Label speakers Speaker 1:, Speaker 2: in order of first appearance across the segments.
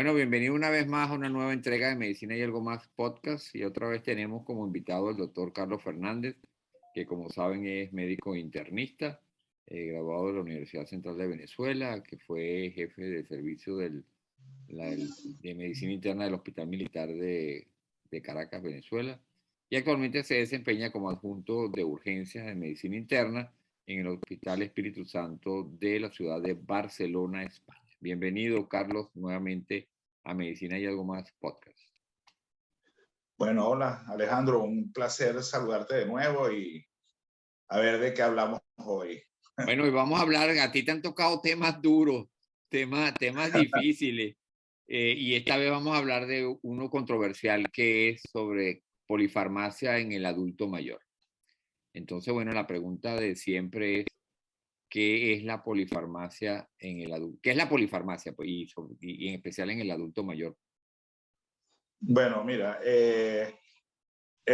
Speaker 1: Bueno, bienvenido una vez más a una nueva entrega de Medicina y Algo Más podcast. Y otra vez tenemos como invitado al doctor Carlos Fernández, que como saben es médico internista, graduado de la Universidad Central de Venezuela, que fue jefe de servicio de medicina interna del Hospital Militar de Caracas, Venezuela. Y actualmente se desempeña como adjunto de urgencias de medicina interna en el Hospital Espíritu Santo de la ciudad de Barcelona, España. Bienvenido, Carlos, nuevamente a Medicina y Algo Más podcast.
Speaker 2: Bueno, hola Alejandro, un placer saludarte de nuevo y a ver de qué hablamos hoy.
Speaker 1: Bueno, y vamos a hablar, a ti te han tocado temas duros, temas difíciles, y esta vez vamos a hablar de uno controversial que es sobre polifarmacia en el adulto mayor. Entonces, bueno, la pregunta de siempre es, ¿qué es la polifarmacia en el adulto? ¿Qué es la polifarmacia? Pues, y en especial en el adulto mayor.
Speaker 2: Bueno, mira, es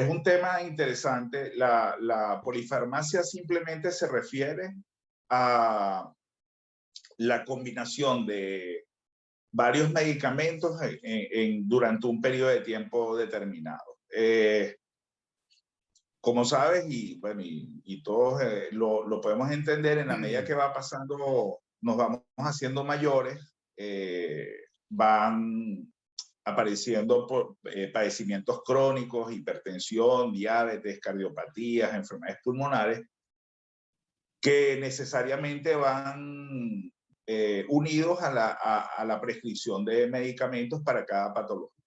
Speaker 2: un tema interesante. La polifarmacia simplemente se refiere a la combinación de varios medicamentos durante un periodo de tiempo determinado. Como sabes, y bueno, y todos lo podemos entender, en la medida que va pasando, nos vamos haciendo mayores, van apareciendo padecimientos crónicos, hipertensión, diabetes, cardiopatías, enfermedades pulmonares, que necesariamente van unidos a la prescripción de medicamentos para cada patología.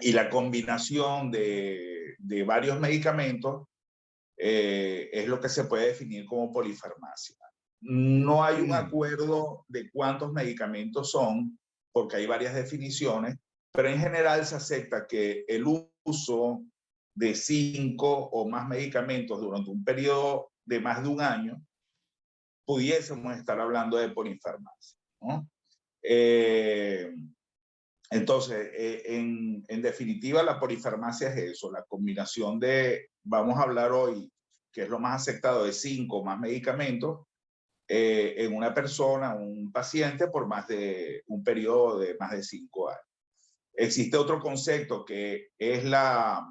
Speaker 2: Y la combinación de varios medicamentos es lo que se puede definir como polifarmacia. No hay un acuerdo de cuántos medicamentos son, porque hay varias definiciones, pero en general se acepta que el uso de 5 o más medicamentos durante un periodo de más de un año, pudiésemos estar hablando de polifarmacia, ¿no? Entonces, en definitiva, la polifarmacia es eso, la combinación de, vamos a hablar hoy, que es lo más aceptado, de 5 o más medicamentos en una persona, un paciente, por más de un periodo de más de 5 años. Existe otro concepto que es la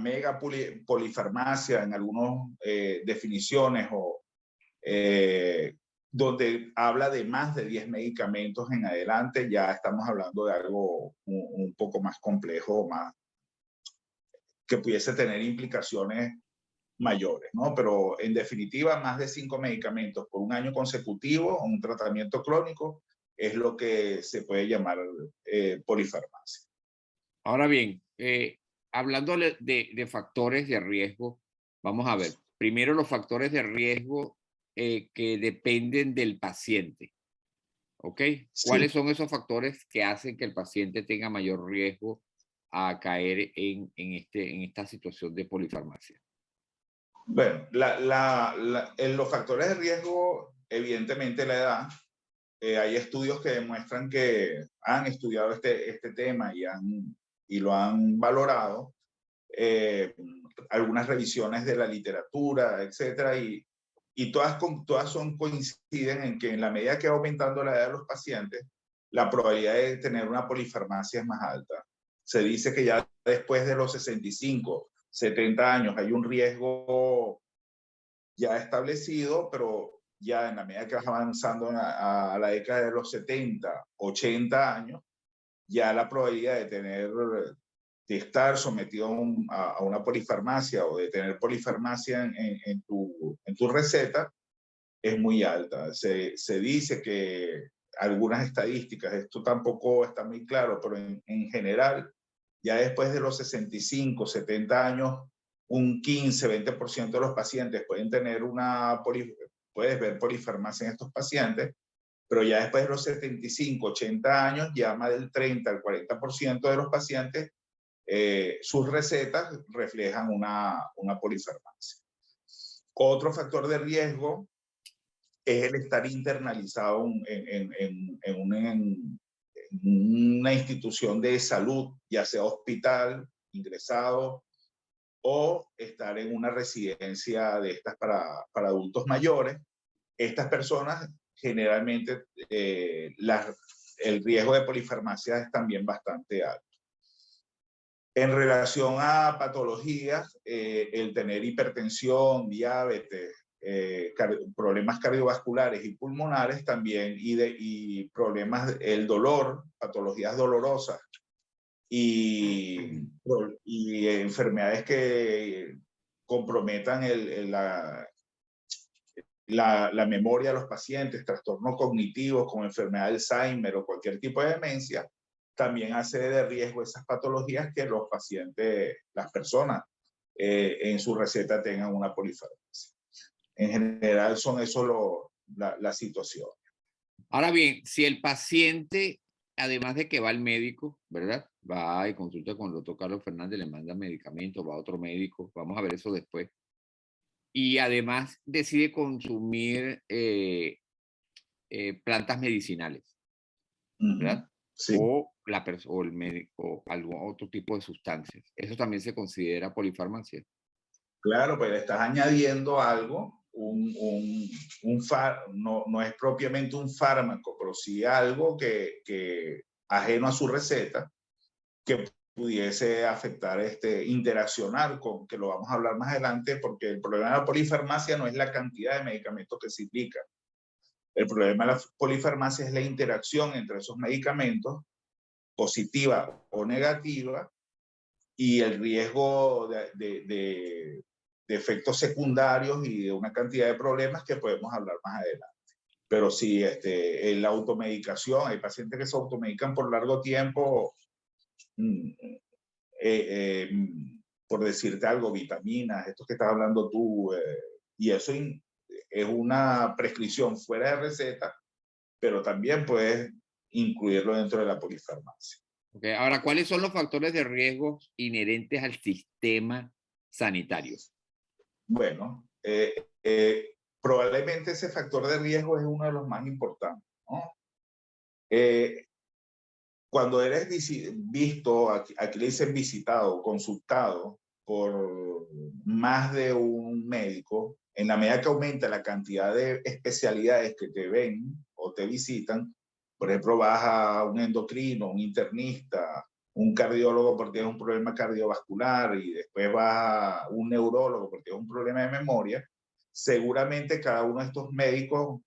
Speaker 2: mega polifarmacia en algunas definiciones o donde habla de más de 10 medicamentos en adelante. Ya estamos hablando de algo un poco más complejo, más que pudiese tener implicaciones mayores, ¿no? Pero en definitiva, más de 5 medicamentos por un año consecutivo o un tratamiento crónico es lo que se puede llamar polifarmacia.
Speaker 1: Ahora bien, hablando de factores de riesgo, vamos a ver, primero los factores de riesgo que dependen del paciente, ¿ok?
Speaker 2: Sí.
Speaker 1: ¿Cuáles son esos factores que hacen que el paciente tenga mayor riesgo a caer en esta situación de polifarmacia?
Speaker 2: Bueno, en los factores de riesgo, evidentemente la edad. Hay estudios que demuestran que han estudiado este tema y lo han valorado. Algunas revisiones de la literatura, etcétera, y todas coinciden en que en la medida que va aumentando la edad de los pacientes, la probabilidad de tener una polifarmacia es más alta. Se dice que ya después de los 65, 70 años hay un riesgo ya establecido, pero ya en la medida que vas avanzando a la década de los 70, 80 años, ya la probabilidad de estar sometido a una polifarmacia o de tener polifarmacia en tu receta es muy alta. Se dice que algunas estadísticas, esto tampoco está muy claro, pero en general, ya después de los 65, 70 años, un 15-20% de los pacientes pueden tener puedes ver polifarmacia en estos pacientes, pero ya después de los 75, 80 años, ya más del 30 al 40% de los pacientes, sus recetas reflejan una polifarmacia. Otro factor de riesgo es el estar internalizado en una institución de salud, ya sea hospital, ingresado, o estar en una residencia de estas para adultos mayores. Estas personas generalmente el riesgo de polifarmacia es también bastante alto. En relación a patologías, el tener hipertensión, diabetes, problemas cardiovasculares y pulmonares también, y problemas, el dolor, patologías dolorosas y enfermedades que comprometan la memoria de los pacientes, trastornos cognitivos como enfermedad de Alzheimer o cualquier tipo de demencia, también hace de riesgo esas patologías que los pacientes, las personas, en su receta tengan una polifarmacia. En general son eso la situación.
Speaker 1: Ahora bien, si el paciente, además de que va al médico, ¿verdad? Va y consulta con el doctor Carlos Fernández, le manda medicamentos, va a otro médico, vamos a ver eso después. Y además decide consumir plantas medicinales, ¿verdad?
Speaker 2: Sí.
Speaker 1: O el médico, o algún otro tipo de sustancias. Eso también se considera polifarmacia.
Speaker 2: Claro, pues le estás añadiendo algo, no es propiamente un fármaco, pero sí algo que ajeno a su receta, que pudiese afectar, interaccionar con, que lo vamos a hablar más adelante, porque el problema de la polifarmacia no es la cantidad de medicamentos que se indica. El problema de la polifarmacia es la interacción entre esos medicamentos, positiva o negativa, y el riesgo de efectos secundarios y de una cantidad de problemas que podemos hablar más adelante. Pero sí, la automedicación, hay pacientes que se automedican por largo tiempo, por decirte algo, vitaminas, esto que estás hablando tú, y eso es una prescripción fuera de receta, pero también puedes incluirlo dentro de la polifarmacia.
Speaker 1: Okay. Ahora, ¿cuáles son los factores de riesgo inherentes al sistema sanitario?
Speaker 2: Bueno, probablemente ese factor de riesgo es uno de los más importantes, ¿no? Cuando eres visto, aquí le dicen visitado, consultado por más de un médico, en la medida que aumenta la cantidad de especialidades que te ven o te visitan, por ejemplo, vas a un endocrino, un internista, un cardiólogo porque tienes un problema cardiovascular, y después vas a un neurólogo porque tienes un problema de memoria, seguramente cada uno de estos médicos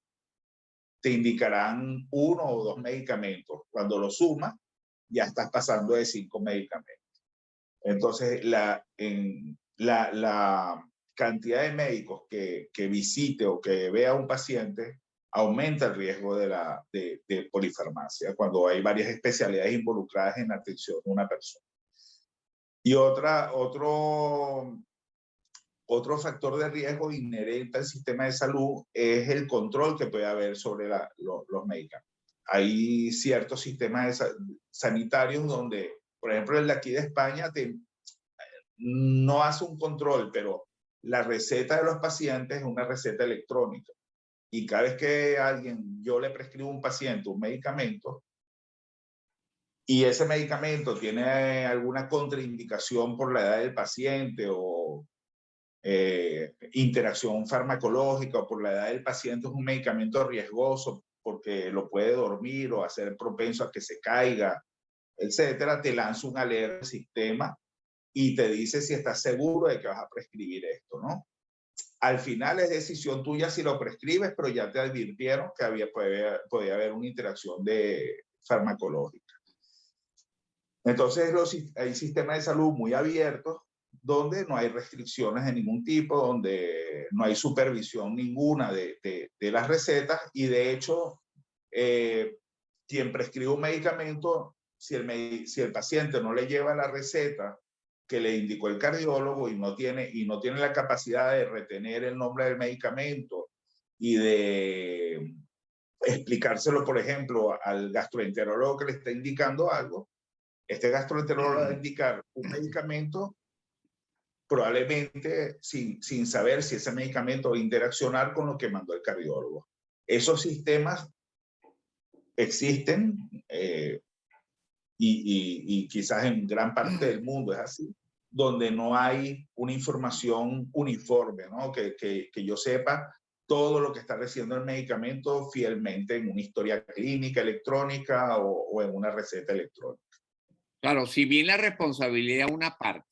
Speaker 2: te indicarán 1 o 2 medicamentos. Cuando lo sumas, ya estás pasando de 5 medicamentos. Entonces, la cantidad de médicos que visite o que vea a un paciente aumenta el riesgo de polifarmacia cuando hay varias especialidades involucradas en la atención de una persona. Y otro factor de riesgo inherente al sistema de salud es el control que puede haber sobre los medicamentos. Hay ciertos sistemas sanitarios donde, por ejemplo, el de aquí de España no hace un control, pero la receta de los pacientes es una receta electrónica. Y cada vez que yo le prescribo a un paciente un medicamento, y ese medicamento tiene alguna contraindicación por la edad del paciente o interacción farmacológica, o por la edad del paciente es un medicamento riesgoso porque lo puede dormir o hacer propenso a que se caiga, etcétera, te lanza una alerta al sistema y te dice si estás seguro de que vas a prescribir esto, ¿no? Al final es decisión tuya si lo prescribes, pero ya te advirtieron que podía haber una interacción farmacológica. Entonces hay sistemas de salud muy abiertos donde no hay restricciones de ningún tipo, donde no hay supervisión ninguna de las recetas, y de hecho, quien prescribe un medicamento, si el paciente no le lleva la receta que le indicó el cardiólogo y no tiene la capacidad de retener el nombre del medicamento y de explicárselo, por ejemplo, al gastroenterólogo que le está indicando algo, este gastroenterólogo va a indicar un medicamento probablemente sin saber si ese medicamento va a interaccionar con lo que mandó el cardiólogo. Esos sistemas existen, y quizás en gran parte del mundo es así, donde no hay una información uniforme, ¿no? Que yo sepa, todo lo que está recibiendo el medicamento fielmente en una historia clínica electrónica o en una receta electrónica.
Speaker 1: Claro, si bien la responsabilidad de una parte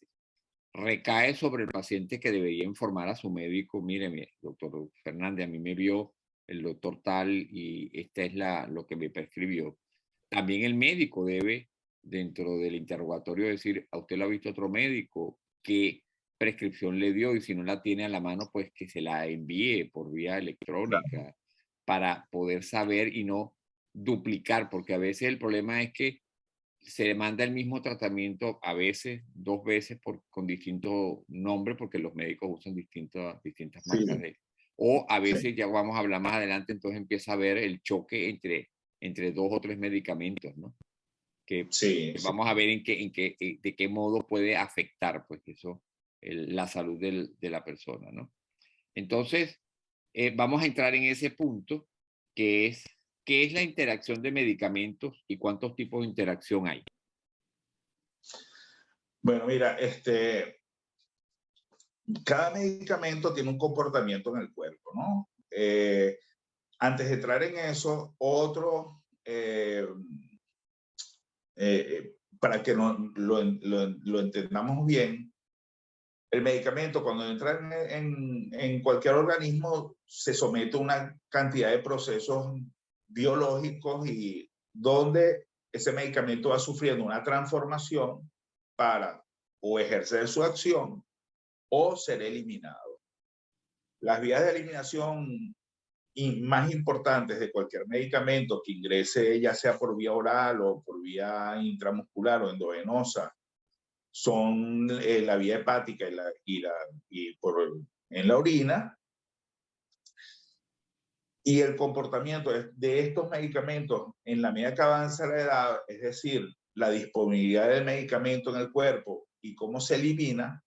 Speaker 1: recae sobre el paciente que debería informar a su médico, mire, doctor Fernández, a mí me vio el doctor tal y esta es lo que me prescribió. También el médico debe, dentro del interrogatorio, decir, a usted lo ha visto otro médico, qué prescripción le dio y si no la tiene a la mano, pues que se la envíe por vía electrónica para poder saber y no duplicar, porque a veces el problema es que se le manda el mismo tratamiento a veces, 2 veces con distintos nombres, porque los médicos usan distintas marcas
Speaker 2: Sí,
Speaker 1: o a
Speaker 2: sí,
Speaker 1: veces, ya vamos a hablar más adelante, entonces empieza a haber el choque entre 2 o 3 medicamentos, ¿no? Que
Speaker 2: sí, sí.
Speaker 1: vamos a ver de qué modo puede afectar, pues, eso, la salud de la persona, ¿no? Entonces, vamos a entrar en ese punto, que es, ¿qué es la interacción de medicamentos y cuántos tipos de interacción hay?
Speaker 2: Bueno, mira, cada medicamento tiene un comportamiento en el cuerpo, ¿no? Antes de entrar en eso, para que lo entendamos bien, el medicamento cuando entra en cualquier organismo se somete a una cantidad de procesos biológicos y donde ese medicamento va sufriendo una transformación para o ejercer su acción o ser eliminado. Las vías de eliminación más importantes de cualquier medicamento que ingrese, ya sea por vía oral o por vía intramuscular o endovenosa, son la vía hepática en la orina. Y el comportamiento de estos medicamentos en la medida que avanza la edad, es decir, la disponibilidad del medicamento en el cuerpo y cómo se elimina,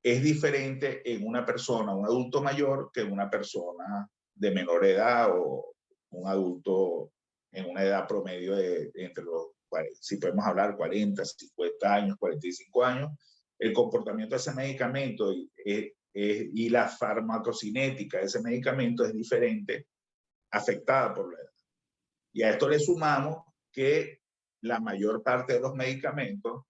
Speaker 2: es diferente en una persona, un adulto mayor, que en una persona de menor edad o un adulto en una edad promedio de entre los, si podemos hablar, 40, 50 años, 45 años. El comportamiento de ese medicamento y la farmacocinética de ese medicamento es diferente, afectada por la edad. Y a esto le sumamos que la mayor parte de los medicamentos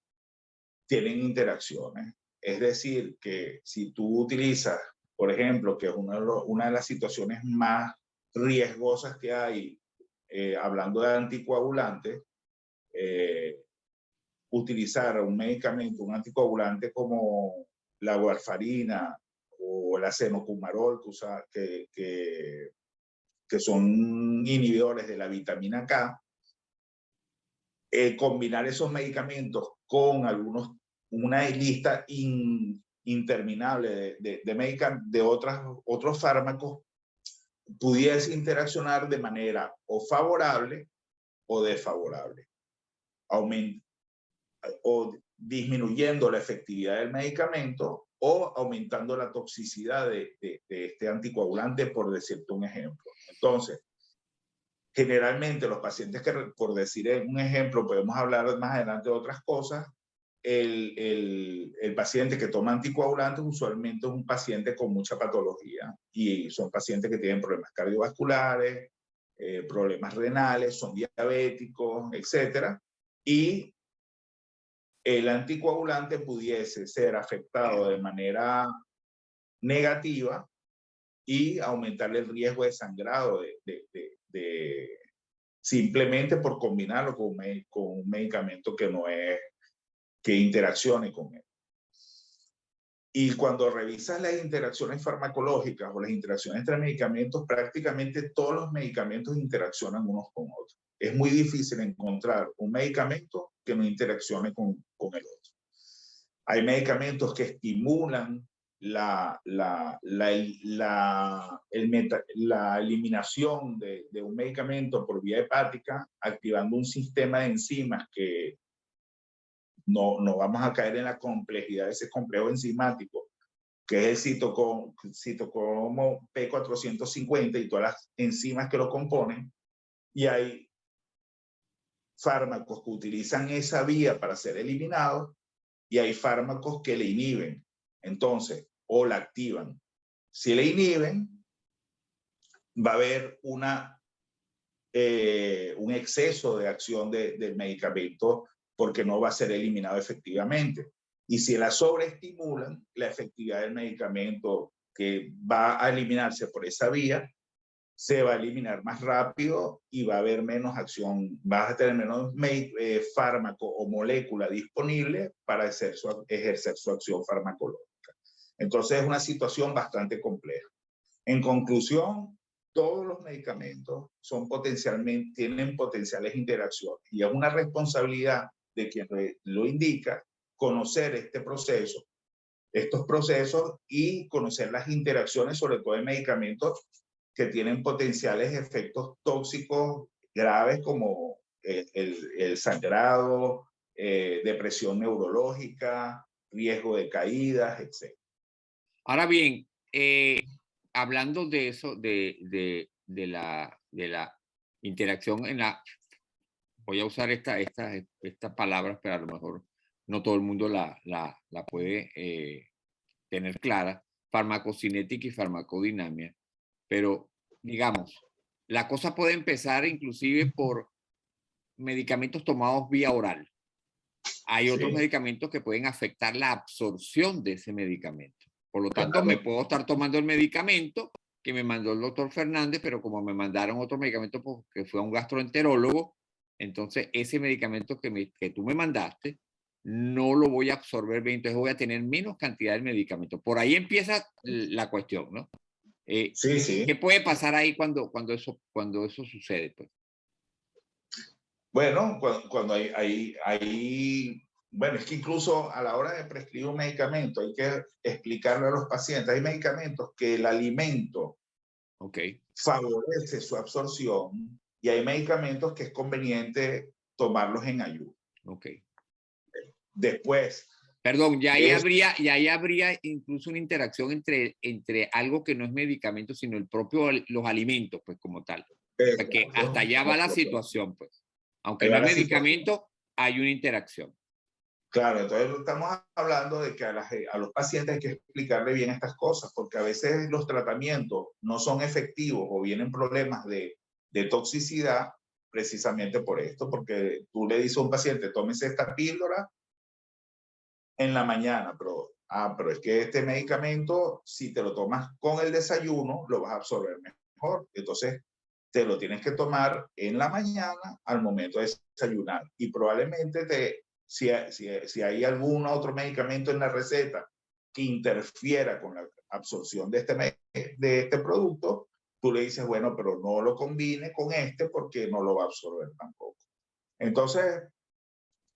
Speaker 2: tienen interacciones. Es decir, que si tú utilizas, por ejemplo, que es una de las situaciones más riesgosas que hay, hablando de anticoagulantes, utilizar un medicamento, un anticoagulante como la warfarina o el acenocumarol, que son inhibidores de la vitamina K, combinar esos medicamentos con una lista interminable de otros fármacos, pudiese interaccionar de manera o favorable o desfavorable, o disminuyendo la efectividad del medicamento o aumentando la toxicidad de este anticoagulante, por decirte un ejemplo. Entonces, generalmente los pacientes que, por decir un ejemplo, podemos hablar más adelante de otras cosas, el paciente que toma anticoagulantes usualmente es un paciente con mucha patología y son pacientes que tienen problemas cardiovasculares, problemas renales, son diabéticos, etc. Y el anticoagulante pudiese ser afectado de manera negativa y aumentar el riesgo de sangrado simplemente por combinarlo con un medicamento que interaccione con él. Y cuando revisas las interacciones farmacológicas o las interacciones entre medicamentos, prácticamente todos los medicamentos interaccionan unos con otros. Es muy difícil encontrar un medicamento que no interaccione con el otro. Hay medicamentos que estimulan la eliminación de un medicamento por vía hepática, activando un sistema de enzimas que no vamos a caer en la complejidad de ese complejo enzimático, que es el citocromo P450 y todas las enzimas que lo componen. Y hay fármacos que utilizan esa vía para ser eliminados y hay fármacos que le inhiben, entonces, o la activan. Si le inhiben, va a haber un exceso de acción del medicamento porque no va a ser eliminado efectivamente. Y si la sobreestimulan, la efectividad del medicamento que va a eliminarse por esa vía se va a eliminar más rápido y va a haber menos acción, vas a tener menos fármaco o molécula disponible para ejercer su acción farmacológica. Entonces es una situación bastante compleja. En conclusión, todos los medicamentos tienen potenciales interacciones y es una responsabilidad de quien lo indica conocer estos procesos y conocer las interacciones, sobre todo en medicamentos que tienen potenciales efectos tóxicos graves como el sangrado, depresión neurológica, riesgo de caídas, etc.
Speaker 1: Ahora bien, hablando de eso, de la interacción voy a usar estas palabras, pero a lo mejor no todo el mundo la puede tener clara, farmacocinética y farmacodinamia, pero digamos, la cosa puede empezar inclusive por medicamentos tomados vía oral. Hay otros medicamentos que pueden afectar la absorción de ese medicamento. Por lo tanto, me puedo estar tomando el medicamento que me mandó el doctor Fernández, pero como me mandaron otro medicamento porque fue a un gastroenterólogo, entonces ese medicamento que tú me mandaste no lo voy a absorber bien, entonces voy a tener menos cantidad de medicamento. Por ahí empieza la cuestión, ¿no?
Speaker 2: Sí.
Speaker 1: ¿Qué puede pasar ahí cuando eso sucede? Pues?
Speaker 2: Bueno, cuando bueno, es que incluso a la hora de prescribir un medicamento hay que explicarle a los pacientes. Hay medicamentos que el alimento favorece su absorción y hay medicamentos que es conveniente tomarlos en ayuno. Después.
Speaker 1: Perdón, ya ahí habría incluso una interacción entre algo que no es medicamento, sino los alimentos, pues como tal. O sea, que hasta allá va la situación, pues. Aunque no es medicamento, hay una interacción.
Speaker 2: Claro, entonces estamos hablando de que a los pacientes hay que explicarle bien estas cosas, porque a veces los tratamientos no son efectivos o vienen problemas de toxicidad precisamente por esto, porque tú le dices a un paciente, tómese esta píldora en la mañana, pero es que este medicamento, si te lo tomas con el desayuno, lo vas a absorber mejor. Entonces, te lo tienes que tomar en la mañana al momento de desayunar. Y probablemente si hay algún otro medicamento en la receta que interfiera con la absorción de este producto, tú le dices, bueno, pero no lo combine con este porque no lo va a absorber tampoco. Entonces,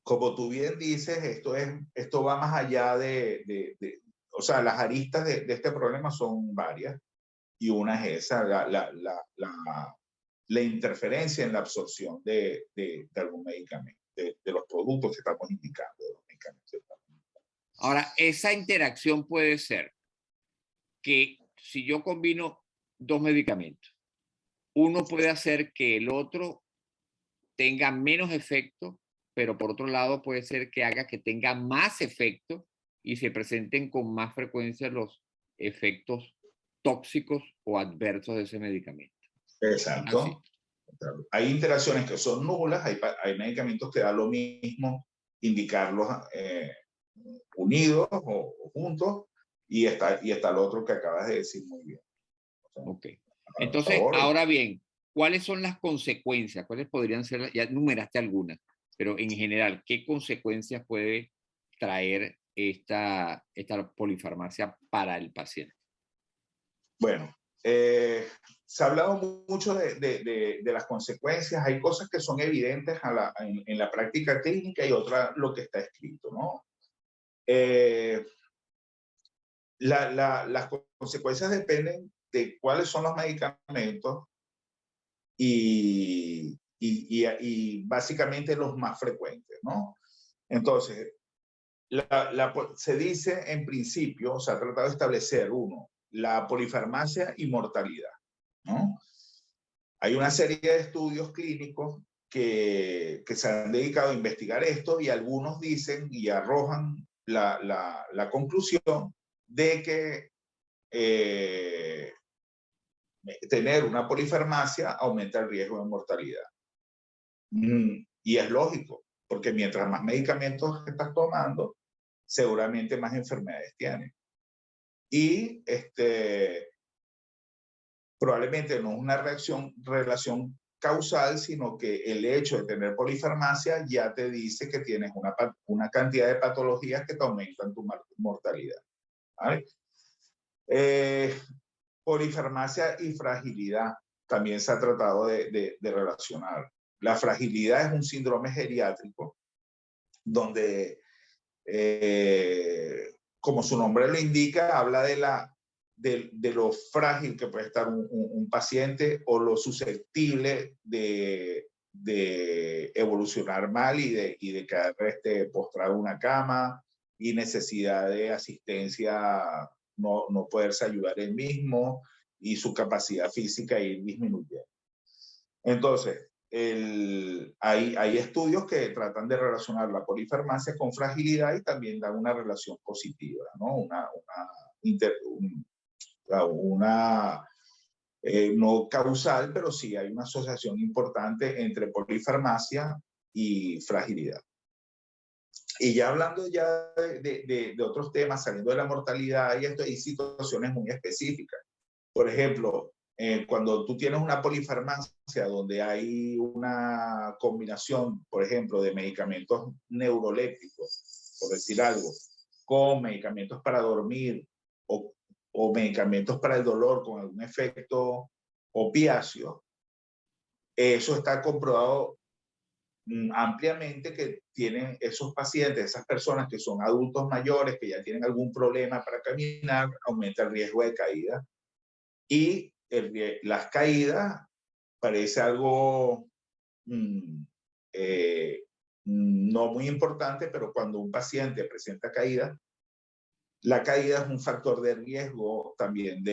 Speaker 2: como tú bien dices, esto va más allá o sea, las aristas de este problema son varias y una es esa, la interferencia en la absorción de algún medicamento, de los productos que estamos indicando. De los medicamentos.
Speaker 1: Ahora, esa interacción puede ser que si yo combino dos medicamentos, uno puede hacer que el otro tenga menos efecto, pero por otro lado puede ser que haga que tenga más efecto y se presenten con más frecuencia los efectos tóxicos o adversos de ese medicamento.
Speaker 2: Exacto. Así. Hay interacciones que son nulas, hay medicamentos que da lo mismo indicarlos unidos o juntos, y está el otro que acabas de decir muy bien.
Speaker 1: O sea, entonces, ahora bien, ¿cuáles son las consecuencias? ¿Cuáles podrían ser? Ya numeraste algunas, pero en general, ¿qué consecuencias puede traer esta polifarmacia para el paciente?
Speaker 2: Bueno, se ha hablado mucho de las consecuencias. Hay cosas que son evidentes en la práctica clínica y otras lo que está escrito, ¿no? Las consecuencias dependen de cuáles son los medicamentos y básicamente los más frecuentes, ¿no? Entonces, se dice en principio, se ha tratado de establecer la polifarmacia y mortalidad, ¿no? Hay una serie de estudios clínicos que se han dedicado a investigar esto y algunos dicen y arrojan la conclusión de que tener una polifarmacia aumenta el riesgo de mortalidad. Y es lógico, porque mientras más medicamentos estás tomando, seguramente más enfermedades tienes. Y probablemente no es una relación causal, sino que el hecho de tener polifarmacia ya te dice que tienes una cantidad de patologías que te aumentan tu mortalidad. ¿Vale? Polifarmacia y fragilidad también se ha tratado de relacionar. La fragilidad es un síndrome geriátrico donde, como su nombre lo indica, habla de lo frágil que puede estar un paciente o lo susceptible de evolucionar mal y de quedar postrado en una cama y necesidad de asistencia, no poderse ayudar él mismo y su capacidad física ir disminuyendo. Entonces, hay estudios que tratan de relacionar la polifarmacia con fragilidad y también dan una relación positiva, ¿no? No causal, pero sí hay una asociación importante entre polifarmacia y fragilidad. Y ya hablando ya de otros temas, saliendo de la mortalidad, y esto, hay situaciones muy específicas. Por ejemplo, cuando tú tienes una polifarmacia donde hay una combinación, por ejemplo, de medicamentos neurolépticos, por decir algo, con medicamentos para dormir o medicamentos para el dolor con algún efecto opiáceo, eso está comprobado ampliamente que tienen esos pacientes, esas personas que son adultos mayores, que ya tienen algún problema para caminar, aumenta el riesgo de caída. Y las caídas parece algo no muy importante, pero cuando un paciente presenta caída, la caída es un factor de riesgo también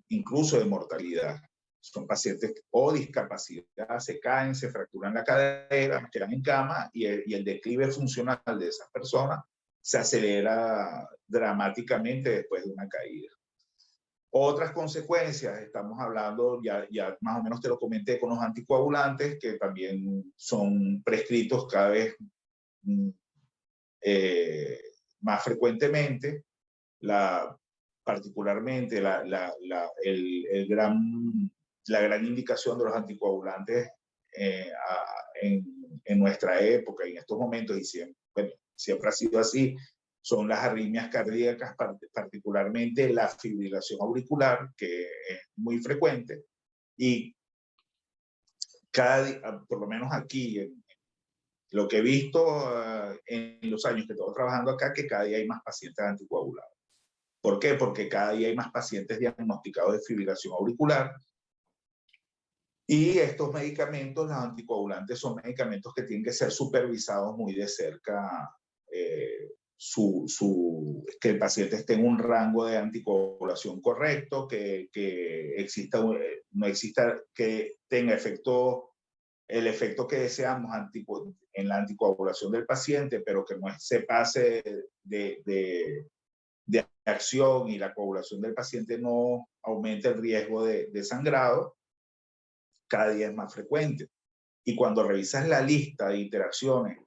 Speaker 2: incluso de mortalidad. Son pacientes o discapacidad, se caen, se fracturan la cadera, quedan en cama y el declive funcional de esas personas se acelera dramáticamente después de una caída. Otras consecuencias, estamos hablando, ya más o menos te lo comenté, con los anticoagulantes, que también son prescritos cada vez más frecuentemente, particularmente la gran indicación de los anticoagulantes en nuestra época y en estos momentos, y siempre ha sido así, son las arritmias cardíacas, particularmente la fibrilación auricular, que es muy frecuente. Y cada día, por lo menos aquí, lo que he visto en los años que estoy trabajando acá, que cada día hay más pacientes anticoagulados. ¿Por qué? Porque cada día hay más pacientes diagnosticados de fibrilación auricular. Y estos medicamentos, los anticoagulantes, son medicamentos que tienen que ser supervisados muy de cerca, que el paciente esté en un rango de anticoagulación correcto, que no exista, que tenga el efecto que deseamos en la anticoagulación del paciente, pero que no se pase de acción y la coagulación del paciente no aumente el riesgo de sangrado, cada día es más frecuente. Y cuando revisas la lista de interacciones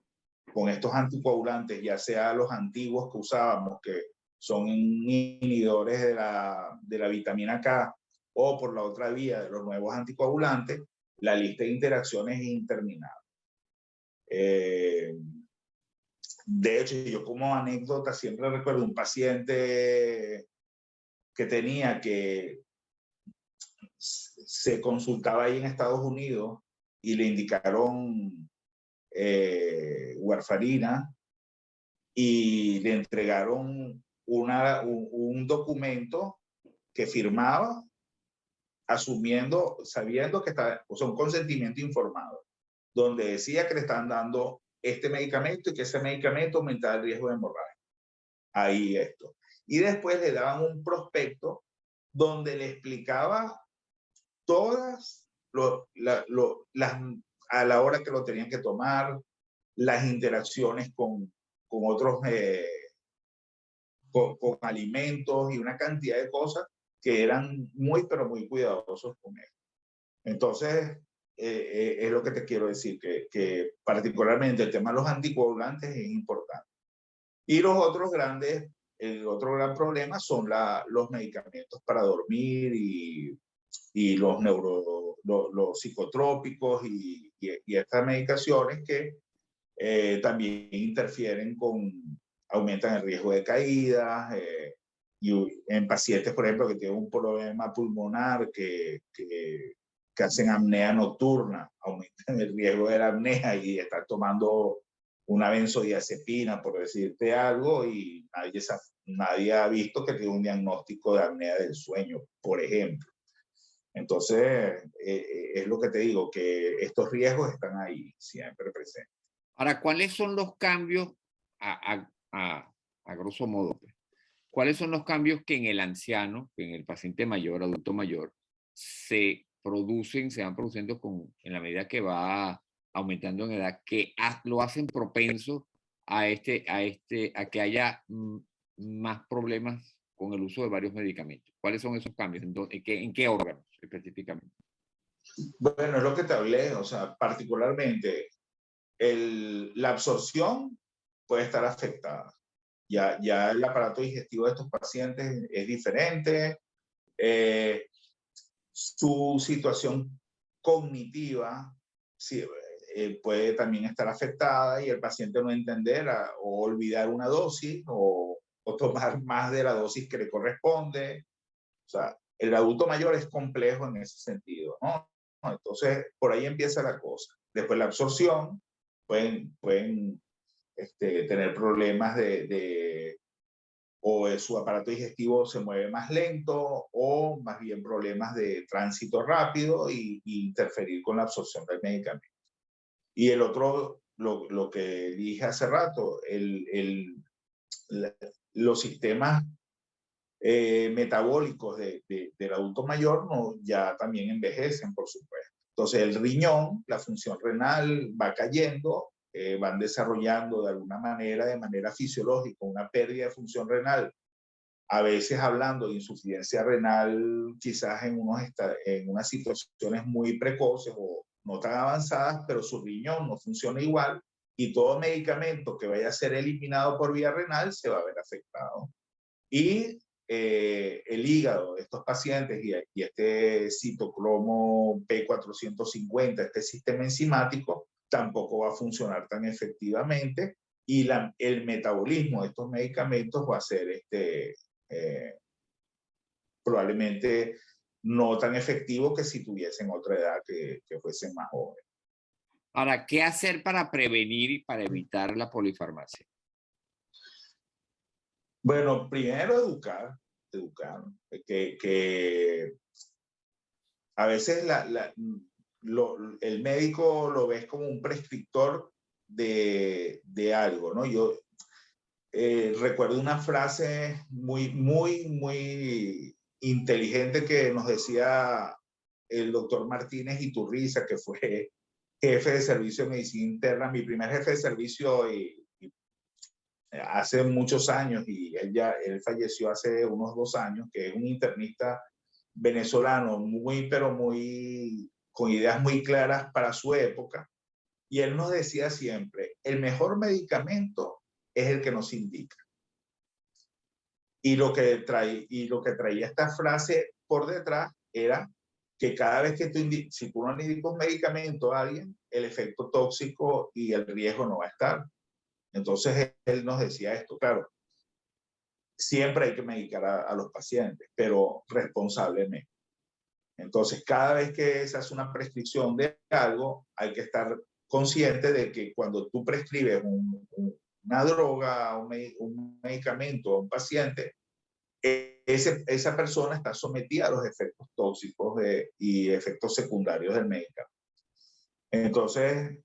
Speaker 2: con estos anticoagulantes, ya sea los antiguos que usábamos, que son inhibidores de la vitamina K, o por la otra vía de los nuevos anticoagulantes, la lista de interacciones es interminable. De hecho, yo como anécdota siempre recuerdo un paciente que se consultaba ahí en Estados Unidos y le indicaron warfarina y le entregaron un documento que firmaba sabiendo que estaba, o sea, un consentimiento informado, donde decía que le estaban dando este medicamento y que ese medicamento aumentaba el riesgo de hemorragia. Ahí esto. Y después le daban un prospecto donde le explicaba todas a la hora que lo tenían que tomar, las interacciones con otros, con alimentos y una cantidad de cosas que eran muy, pero muy cuidadosos con él. Entonces, es lo que te quiero decir, que particularmente el tema de los anticoagulantes es importante. Y los otros grandes, el otro gran problema son los medicamentos para dormir y los psicotrópicos y estas medicaciones que también interfieren aumentan el riesgo de caídas. Y en pacientes, por ejemplo, que tienen un problema pulmonar, que hacen apnea nocturna, aumentan el riesgo de la apnea y están tomando una benzodiazepina, por decirte algo, y nadie ha visto que tiene un diagnóstico de apnea del sueño, por ejemplo. Entonces, es lo que te digo, que estos riesgos están ahí, siempre presentes.
Speaker 1: Ahora, ¿cuáles son los cambios, a grosso modo, pues, cuáles son los cambios que en el anciano, que en el paciente mayor, adulto mayor, se van produciendo en la medida que va aumentando en edad, que lo hacen propenso a que haya más problemas con el uso de varios medicamentos? ¿Cuáles son esos cambios? ¿En qué órganos específicamente?
Speaker 2: Bueno, es lo que te hablé, o sea, particularmente la absorción puede estar afectada. Ya el aparato digestivo de estos pacientes es diferente. Su situación cognitiva sí, puede también estar afectada y el paciente no entender o olvidar una dosis o tomar más de la dosis que le corresponde. O sea, el adulto mayor es complejo en ese sentido, ¿no? Entonces, por ahí empieza la cosa. Después la absorción, pueden tener problemas o su aparato digestivo se mueve más lento o más bien problemas de tránsito rápido y interferir con la absorción del medicamento. Y el otro, lo que dije hace rato, los sistemas metabólicos del adulto mayor ya también envejecen, por supuesto. Entonces el riñón, la función renal va cayendo, van desarrollando de alguna manera, de manera fisiológica, una pérdida de función renal, a veces hablando de insuficiencia renal, quizás en unas situaciones muy precoces o no tan avanzadas, pero su riñón no funciona igual y todo medicamento que vaya a ser eliminado por vía renal se va a ver afectado. Y el hígado de estos pacientes y este citocromo P450, este sistema enzimático, tampoco va a funcionar tan efectivamente y el metabolismo de estos medicamentos va a ser probablemente no tan efectivo que si tuviesen otra edad que fuesen más jóvenes.
Speaker 1: Ahora, ¿qué hacer para prevenir y para evitar la polifarmacia?
Speaker 2: Bueno, primero educar, que a veces el médico lo ves como un prescriptor de algo, ¿no? Yo recuerdo una frase muy, muy, muy inteligente que nos decía el doctor Martínez Iturriza, que fue jefe de servicio de medicina interna, mi primer jefe de servicio hace muchos años, y él falleció hace unos 2 años, que es un internista venezolano pero muy con ideas muy claras para su época, y él nos decía siempre, el mejor medicamento es el que nos indica. Y lo que traía esta frase por detrás era que cada vez que si tú no le indicas un medicamento a alguien, el efecto tóxico y el riesgo no va a estar. Entonces él nos decía esto, claro, siempre hay que medicar a los pacientes, pero responsablemente. Entonces, cada vez que se hace una prescripción de algo, hay que estar consciente de que cuando tú prescribes una droga, un medicamento a un paciente, esa persona está sometida a los efectos tóxicos y efectos secundarios del medicamento. Entonces,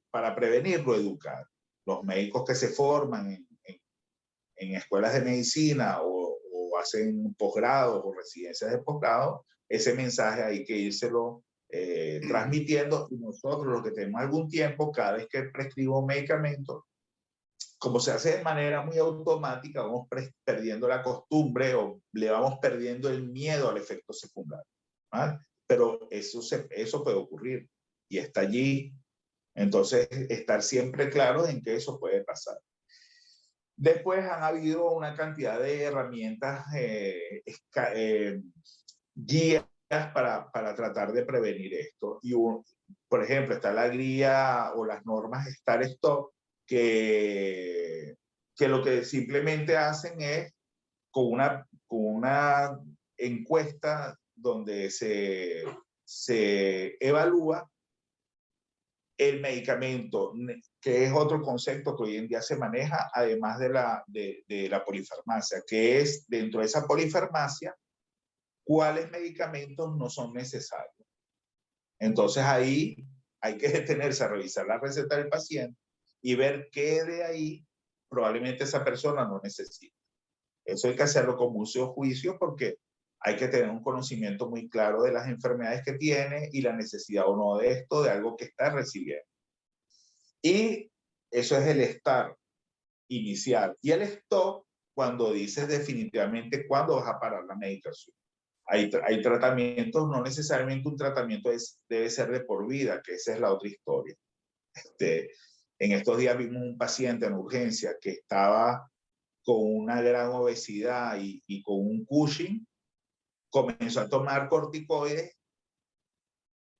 Speaker 2: para prevenirlo, educar. Los médicos que se forman en escuelas de medicina o hacen posgrados o residencias de posgrado, ese mensaje hay que írselo transmitiendo. Y nosotros, los que tenemos algún tiempo, cada vez que prescribo un medicamento, como se hace de manera muy automática, vamos perdiendo la costumbre o le vamos perdiendo el miedo al efecto secundario, ¿vale? Pero eso puede ocurrir y está allí. Entonces, estar siempre claro en que eso puede pasar. Después han habido una cantidad de herramientas, guías para tratar de prevenir esto. Por ejemplo, está la guía o las normas Start Stop, que lo que simplemente hacen es con una encuesta donde se evalúa el medicamento, que es otro concepto que hoy en día se maneja, además de la polifarmacia, que es dentro de esa polifarmacia, cuáles medicamentos no son necesarios. Entonces ahí hay que detenerse a revisar la receta del paciente y ver qué de ahí probablemente esa persona no necesita. Eso hay que hacerlo con mucho juicio porque hay que tener un conocimiento muy claro de las enfermedades que tiene y la necesidad o no de esto, de algo que está recibiendo. Y eso es el start inicial. Y el stop, cuando dices definitivamente cuándo vas a parar la medicación. Hay tratamientos, no necesariamente un tratamiento debe ser de por vida, que esa es la otra historia. En estos días vimos un paciente en urgencia que estaba con una gran obesidad y con un Cushing, comenzó a tomar corticoides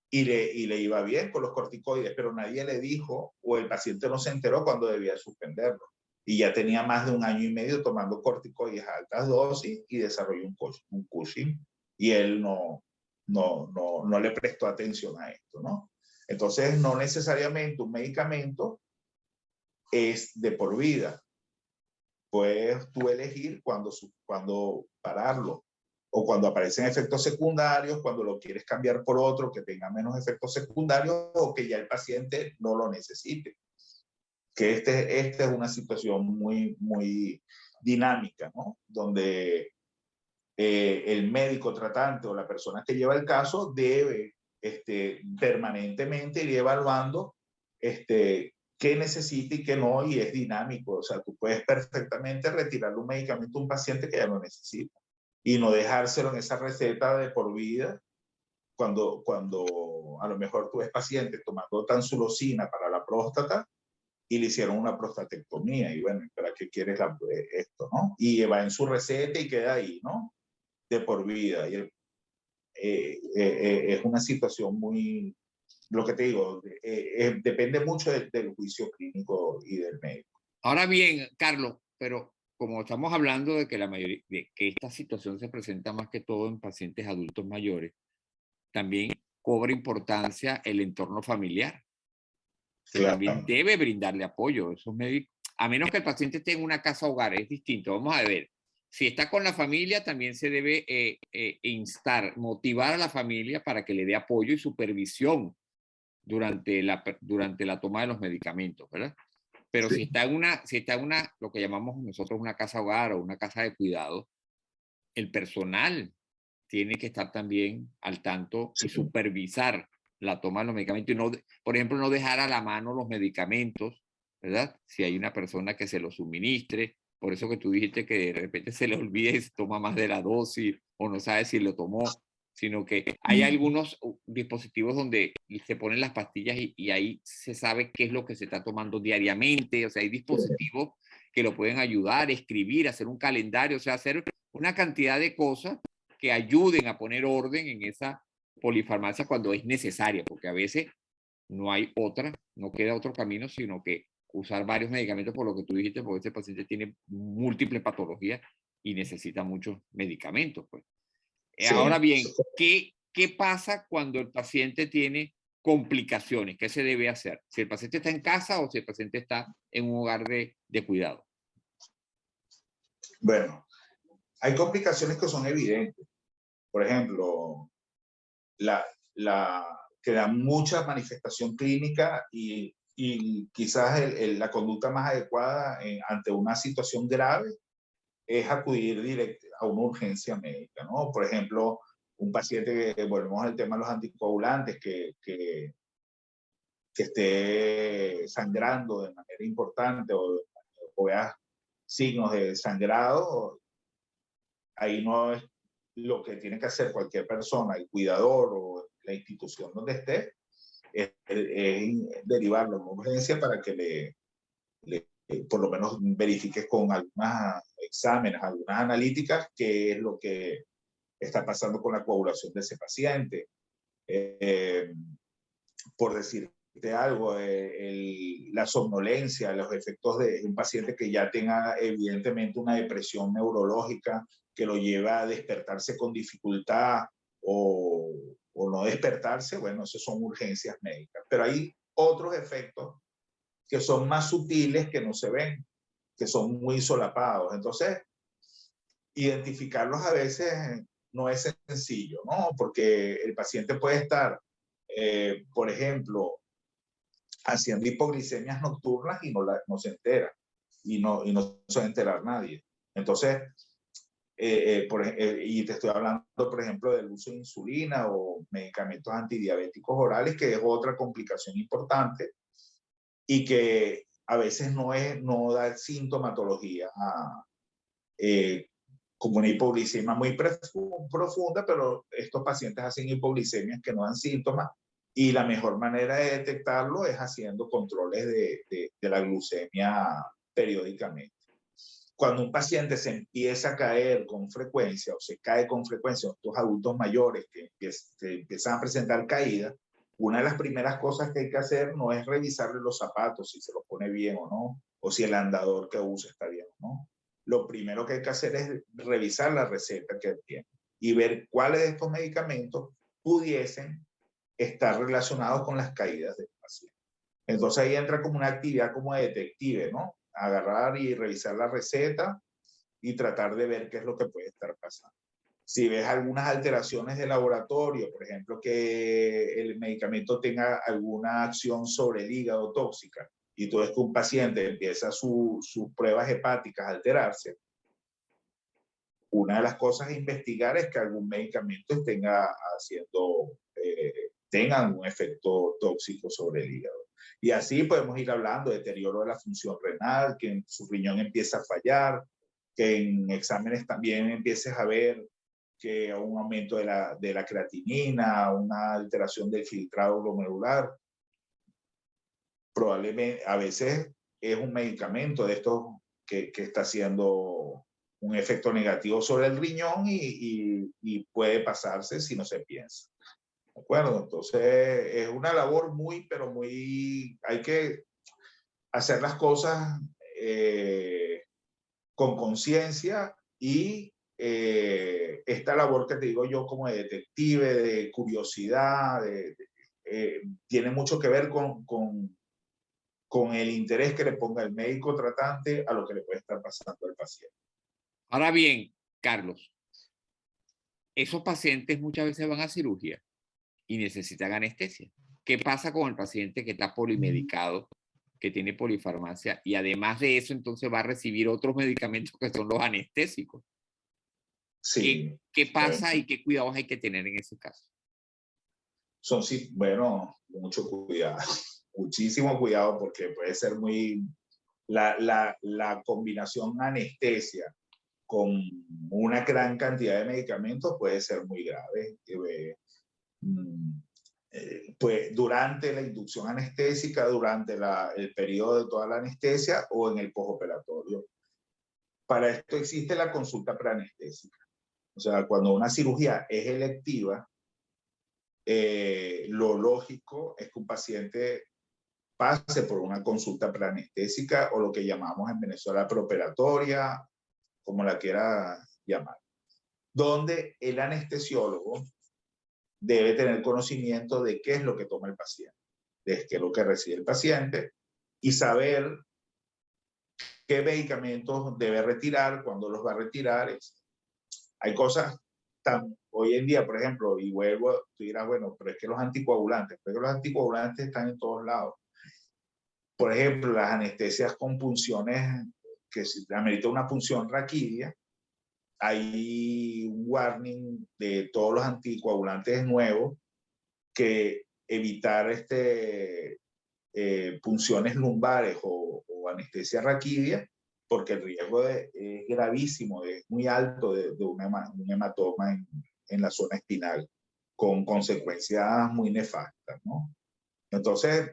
Speaker 2: y le iba bien con los corticoides, pero nadie le dijo o el paciente no se enteró cuando debía suspenderlo. Y ya tenía más de 1 año y medio tomando corticoides a altas dosis y desarrolló un Cushing y él no le prestó atención a esto, ¿no? Entonces, no necesariamente un medicamento es de por vida. Puedes tú elegir cuando pararlo o cuando aparecen efectos secundarios, cuando lo quieres cambiar por otro que tenga menos efectos secundarios o que ya el paciente no lo necesite. Que esta es una situación muy, muy dinámica, ¿no? Donde el médico tratante o la persona que lleva el caso debe permanentemente ir evaluando qué necesita y qué no, y es dinámico. O sea, tú puedes perfectamente retirarle un medicamento a un paciente que ya no necesita y no dejárselo en esa receta de por vida cuando a lo mejor tú ves pacientes tomando tansulosina para la próstata y le hicieron una prostatectomía y bueno, ¿para qué quieres esto, no? Y va en su receta y queda ahí, ¿no? De por vida. Y es una situación muy, lo que te digo, depende mucho del juicio clínico y del médico.
Speaker 1: Ahora bien, Carlos, pero como estamos hablando de que la mayoría, de que esta situación se presenta más que todo en pacientes adultos mayores, también cobra importancia el entorno familiar, que
Speaker 2: Claro.
Speaker 1: también debe brindarle apoyo a esos médicos, a menos que el paciente esté en una casa hogar, es distinto. Vamos a ver, si está con la familia, también se debe instar, motivar a la familia para que le dé apoyo y supervisión durante la toma de los medicamentos, ¿verdad? Pero sí. si está en una, lo que llamamos nosotros una casa hogar o una casa de cuidado, el personal tiene que estar también al tanto y supervisar la toma de los medicamentos y no, por ejemplo, no dejar a la mano los medicamentos, ¿verdad? Si hay una persona que se los suministre, por eso que tú dijiste que de repente se le olvide si toma más de la dosis o no sabe si lo tomó, sino que hay algunos dispositivos donde se ponen las pastillas y ahí se sabe qué es lo que se está tomando diariamente, o sea, hay dispositivos que lo pueden ayudar, escribir, hacer un calendario, o sea, hacer una cantidad de cosas que ayuden a poner orden en esa polifarmacia cuando es necesaria, porque a veces no hay otra, no queda otro camino, sino que usar varios medicamentos por lo que tú dijiste, porque ese paciente tiene múltiples patologías y necesita muchos medicamentos. Pues. Sí. Ahora bien, ¿qué pasa cuando el paciente tiene complicaciones? ¿Qué se debe hacer? Si el paciente está en casa o si el paciente está en un hogar de cuidado.
Speaker 2: Bueno, hay complicaciones que son evidentes. Por ejemplo, que da mucha manifestación clínica y quizás la conducta más adecuada ante una situación grave es acudir directo a una urgencia médica, ¿no? Por ejemplo, un paciente que, volvemos al tema de los anticoagulantes, que esté sangrando de manera importante o o veas signos de sangrado, ahí no es lo que tiene que hacer cualquier persona, el cuidador o la institución donde esté, es derivarlo en urgencia para que por lo menos verifiques con algunos exámenes, algunas analíticas, qué es lo que está pasando con la coagulación de ese paciente. Por decirte algo, la somnolencia, los efectos de un paciente que ya tenga evidentemente una depresión neurológica que lo lleva a despertarse con dificultad o no despertarse, bueno, eso son urgencias médicas. Pero hay otros efectos que son más sutiles, que no se ven, que son muy solapados. Entonces, identificarlos a veces no es sencillo, ¿no? Porque el paciente puede estar, por ejemplo, haciendo hipoglicemias nocturnas y no se entera, y no se va a enterar nadie. Entonces, y te estoy hablando, por ejemplo, del uso de insulina o medicamentos antidiabéticos orales, que es otra complicación importante y que a veces no da sintomatología como una hipoglicemia muy profunda, pero estos pacientes hacen hipoglicemias que no dan síntomas, y la mejor manera de detectarlo es haciendo controles de la glucemia periódicamente. Cuando un paciente se empieza a caer con frecuencia o se cae con frecuencia, estos adultos mayores que empiezan a presentar caídas, una de las primeras cosas que hay que hacer no es revisarle los zapatos, si se los pone bien o no, o si el andador que usa está bien o no. Lo primero que hay que hacer es revisar la receta que tiene y ver cuáles de estos medicamentos pudiesen estar relacionados con las caídas del paciente. Entonces ahí entra como una actividad como de detective, ¿no? Agarrar y revisar la receta y tratar de ver qué es lo que puede estar pasando. Si ves algunas alteraciones de laboratorio, por ejemplo, que el medicamento tenga alguna acción sobre el hígado tóxica, y tú ves que un paciente empieza sus pruebas hepáticas a alterarse, una de las cosas a investigar es que algún medicamento tenga un efecto tóxico sobre el hígado. Y así podemos ir hablando de deterioro de la función renal, que su riñón empieza a fallar, que en exámenes también empieces a ver que un aumento de la creatinina, una alteración del filtrado glomerular. Probablemente, a veces es un medicamento de estos que está haciendo un efecto negativo sobre el riñón y puede pasarse si no se piensa. ¿De acuerdo? Entonces, es una labor pero muy, hay que hacer las cosas con conciencia y esta labor que te digo yo como de detective, de curiosidad, tiene mucho que ver con el interés que le ponga el médico tratante a lo que le puede estar pasando al paciente.
Speaker 1: Ahora bien, Carlos, esos pacientes muchas veces van a cirugía y necesitan anestesia. ¿Qué pasa con el paciente que está polimedicado, que tiene polifarmacia y además de eso entonces va a recibir otros medicamentos que son los anestésicos?
Speaker 2: Sí.
Speaker 1: ¿Qué pasa y qué cuidados hay que tener en ese caso?
Speaker 2: Sí, bueno, mucho cuidado, muchísimo cuidado, porque puede ser la combinación anestesia con una gran cantidad de medicamentos puede ser muy grave. Pues durante la inducción anestésica, durante el periodo de toda la anestesia o en el postoperatorio. Para esto existe la consulta preanestésica. O sea, cuando una cirugía es electiva, lo lógico es que un paciente pase por una consulta preanestésica o lo que llamamos en Venezuela preoperatoria, como la quiera llamar, donde el anestesiólogo debe tener conocimiento de qué es lo que toma el paciente, de qué es lo que recibe el paciente y saber qué medicamentos debe retirar, cuándo los va a retirar. Hay cosas hoy en día, por ejemplo, y vuelvo, tú dirás, bueno, pero es que los anticoagulantes están en todos lados. Por ejemplo, las anestesias con punciones, que si amerita una punción raquídea, hay un warning de todos los anticoagulantes nuevos que evitar punciones lumbares o anestesia raquídea porque el riesgo es gravísimo, es muy alto de un hematoma en la zona espinal, con consecuencias muy nefastas, ¿no? Entonces,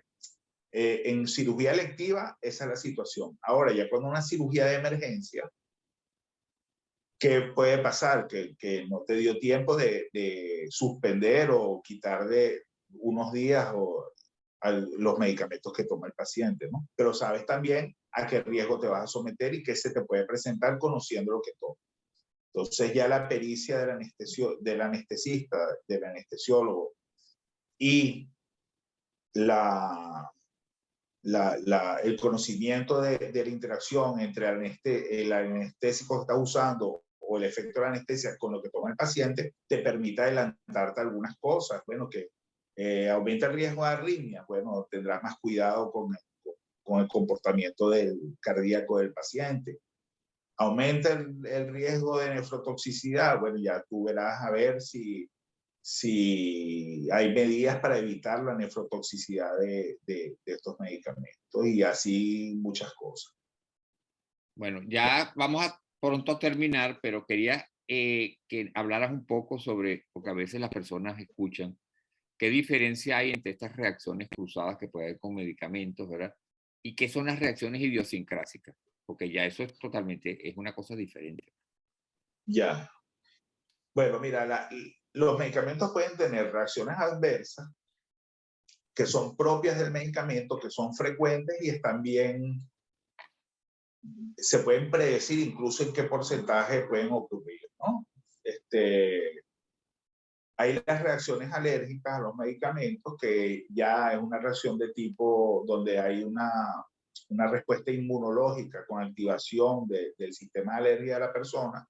Speaker 2: en cirugía electiva, esa es la situación. Ahora, ya cuando una cirugía de emergencia, ¿qué puede pasar? Que no te dio tiempo de suspender o quitar de unos días los medicamentos que toma el paciente, ¿no? Pero sabes también a qué riesgo te vas a someter y qué se te puede presentar conociendo lo que toma. Entonces ya la pericia del anestesista, del anestesiólogo y el conocimiento de la interacción entre el anestésico que está usando o el efecto de la anestesia con lo que toma el paciente, te permite adelantarte algunas cosas. Bueno, que aumenta el riesgo de arritmia, bueno, tendrás más cuidado con el comportamiento cardíaco del paciente. Aumenta el riesgo de nefrotoxicidad, bueno, ya tú verás a ver si hay medidas para evitar la nefrotoxicidad de estos medicamentos y así muchas cosas.
Speaker 1: Bueno, ya vamos a pronto a terminar, pero quería que hablaras un poco sobre, porque a veces las personas escuchan, qué diferencia hay entre estas reacciones cruzadas que puede haber con medicamentos, ¿verdad? Y qué son las reacciones idiosincrásicas, porque ya eso es totalmente, es una cosa diferente.
Speaker 2: Ya. Bueno, mira, los medicamentos pueden tener reacciones adversas que son propias del medicamento, que son frecuentes y están bien, se pueden predecir incluso en qué porcentaje pueden ocurrir, ¿no? Hay las reacciones alérgicas a los medicamentos, que ya es una reacción de tipo donde hay una respuesta inmunológica con activación del sistema de alergia de la persona,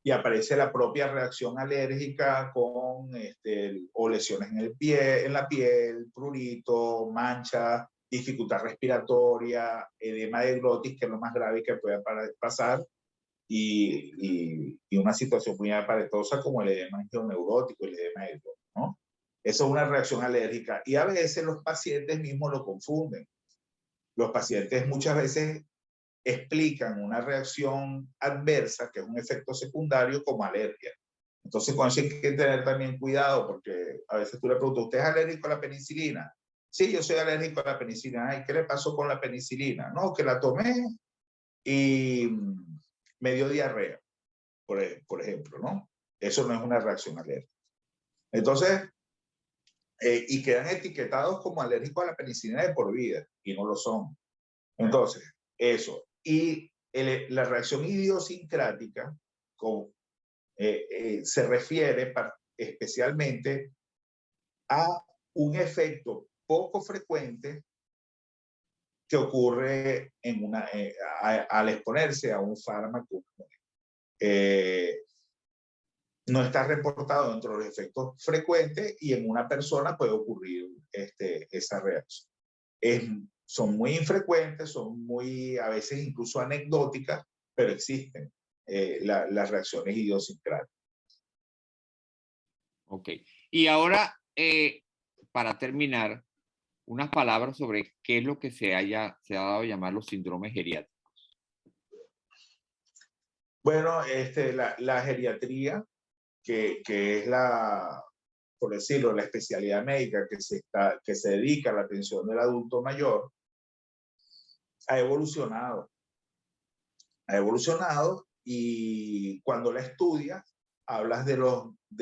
Speaker 2: y aparece la propia reacción alérgica con o lesiones en el pie, en la piel, prurito, mancha, dificultad respiratoria, edema de glotis, que es lo más grave que puede pasar, y una situación muy aparatosa como el edema neurótico, el edema de glotis, ¿no? Eso es una reacción alérgica, y a veces los pacientes mismos lo confunden. Los pacientes muchas veces explican una reacción adversa, que es un efecto secundario, como alergia. Entonces, con eso hay que tener también cuidado, porque a veces tú le preguntas, ¿usted es alérgico a la penicilina? Sí, yo soy alérgico a la penicilina. Ay, ¿qué le pasó con la penicilina? No, que la tomé y me dio diarrea, por ejemplo, ¿no? Eso no es una reacción alérgica. Entonces, y quedan etiquetados como alérgicos a la penicilina de por vida, y no lo son. Entonces, eso. Y la reacción idiosincrática se refiere especialmente a un efecto poco frecuente que ocurre al exponerse a un fármaco. No está reportado dentro de los efectos frecuentes, y en una persona puede ocurrir esa reacción. Son muy infrecuentes, son a veces incluso anecdóticas, pero existen las reacciones idiosincráticas.
Speaker 1: Ok. Y ahora, para terminar, unas palabras sobre qué es lo que se ha dado a llamar los síndromes geriátricos.
Speaker 2: Bueno, la geriatría, que es por decirlo, la especialidad médica que se dedica a la atención del adulto mayor, ha evolucionado. Ha evolucionado, y cuando la estudias, hablas de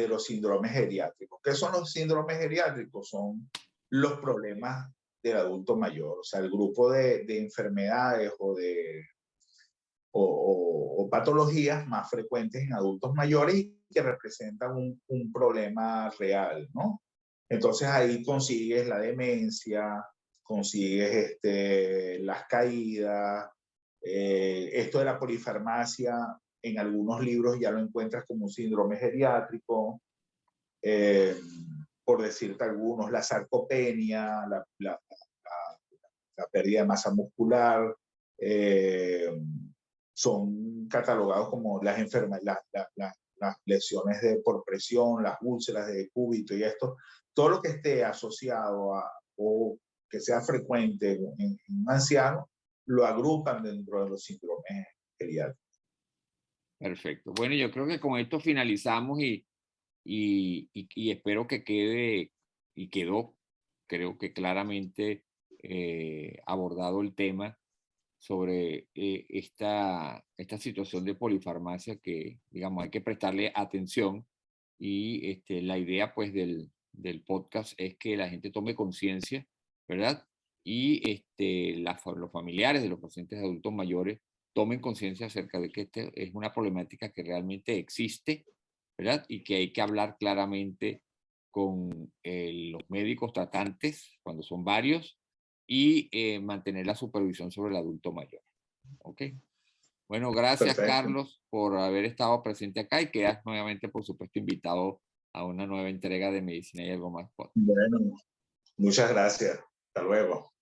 Speaker 2: los síndromes geriátricos. ¿Qué son los síndromes geriátricos? Son los problemas del adulto mayor, o sea, el grupo de enfermedades o patologías más frecuentes en adultos mayores, que representan un problema real, ¿no? Entonces ahí consigues la demencia, consigues las caídas, esto de la polifarmacia, en algunos libros ya lo encuentras como un síndrome geriátrico, por decirte algunos, la sarcopenia, la pérdida de masa muscular, son catalogados como las lesiones por presión, las úlceras de cúbito y esto, todo lo que esté asociado o que sea frecuente en un anciano, lo agrupan dentro de los síndromes geriátrica.
Speaker 1: Perfecto. Bueno, yo creo que con esto finalizamos y espero que quede y quedó, creo que claramente abordado el tema sobre esta situación de polifarmacia que, digamos, hay que prestarle atención y la idea pues del podcast es que la gente tome conciencia, ¿verdad? Y los familiares de los pacientes adultos mayores tomen conciencia acerca de que esta es una problemática que realmente existe, ¿verdad? Y que hay que hablar claramente con los médicos tratantes, cuando son varios, y mantener la supervisión sobre el adulto mayor. ¿Ok? Bueno, gracias
Speaker 2: Perfecto.
Speaker 1: Carlos por haber estado presente acá y quedas nuevamente, por supuesto, invitado a una nueva entrega de Medicina y Algo Más.
Speaker 2: Bueno, muchas gracias. Hasta luego.